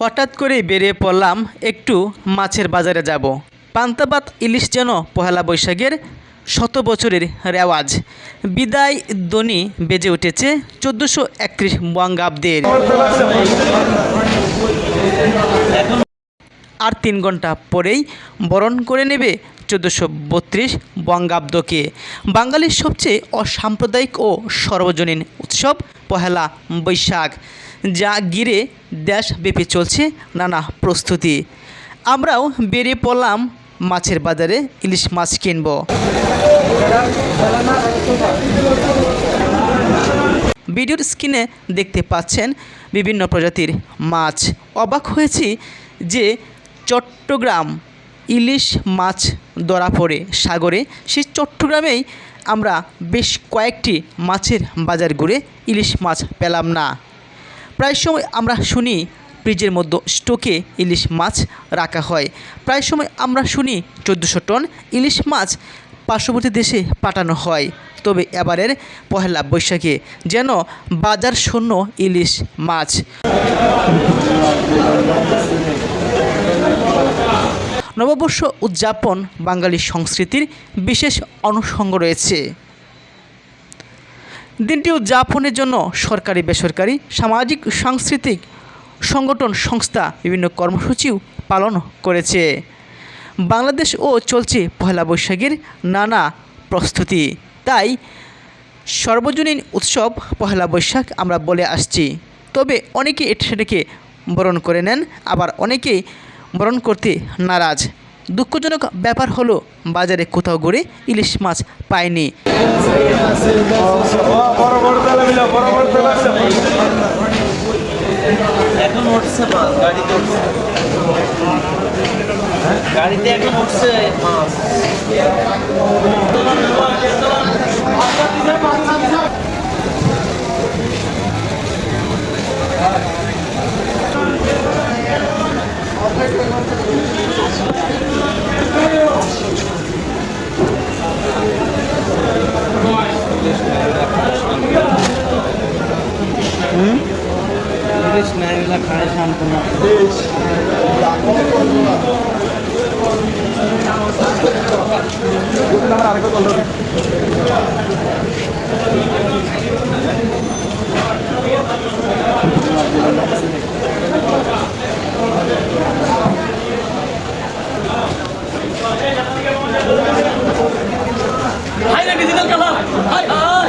হঠাৎ করে বেরিয়ে পড়লাম একটু মাছের বাজারে যাব। পান্তাভাত ইলিশ যেন পহেলা বৈশাখের শত বছরের রেওয়াজ। বিদায় ধ্বনি বেজে উঠেছে 1431 বঙ্গাব্দের। আর 3 ঘন্টা পরেই বরণ করে নেবে 1432 বঙ্গাব্দকে। বাঙালির সবচেয়ে অসাম্প্রদায়িক ও সর্বজনীন উৎসব পহেলা বৈশাখ, যা ঘিরে দেশব্যাপী চলছে নানা প্রস্তুতি। আমরাও বেরিয়ে পড়লাম মাছের বাজারে ইলিশ মাছ কিনব। ভিডিওর স্ক্রিনে দেখতে পাচ্ছেন বিভিন্ন প্রজাতির মাছ। অবাক হয়েছি যে চট্টগ্রাম ইলিশ মাছ ধরা পড়ে সাগরে, সেই চট্টগ্রামেই আমরা বেশ কয়েকটি মাছের বাজার ঘুরে ইলিশ মাছ পেলাম না। প্রায় সময় আমরা শুনি ফ্রিজের মধ্যে স্টকে ইলিশ মাছ রাখা হয়। প্রায় সময় আমরা শুনি 1400 টন ইলিশ মাছ পার্শ্ববর্তী দেশে পাঠানো হয়। তবে এবারের পহেলা বৈশাখে যেন বাজার শূন্য ইলিশ মাছ। নববর্ষ উদযাপন বাঙালি সংস্কৃতির বিশেষ অনুষঙ্গ রয়েছে। দিনটি উদযাপনের জন্য সরকারি, বেসরকারি, সামাজিক, সাংস্কৃতিক সংগঠন, সংস্থা বিভিন্ন কর্মসূচিও পালন করেছে। বাংলাদেশও চলছে পহেলা বৈশাখের নানা প্রস্তুতি। তাই সর্বজনীন উৎসব পহেলা বৈশাখ আমরা বলে আসছি। তবে অনেকে সেটাকে বরণ করে নেন, আবার অনেকেই বরণ করতে নারাজ। দুঃখজনক ব্যাপার হলো বাজারে কোথাও ঘুরে ইলিশ মাছ পায়নি। এখন উঠছে মাছ, গাড়িতে উঠছে, গাড়িতে এখন উঠছে মাছ। নাইলা খায় শান্তনা। Hi digital colour, hi high.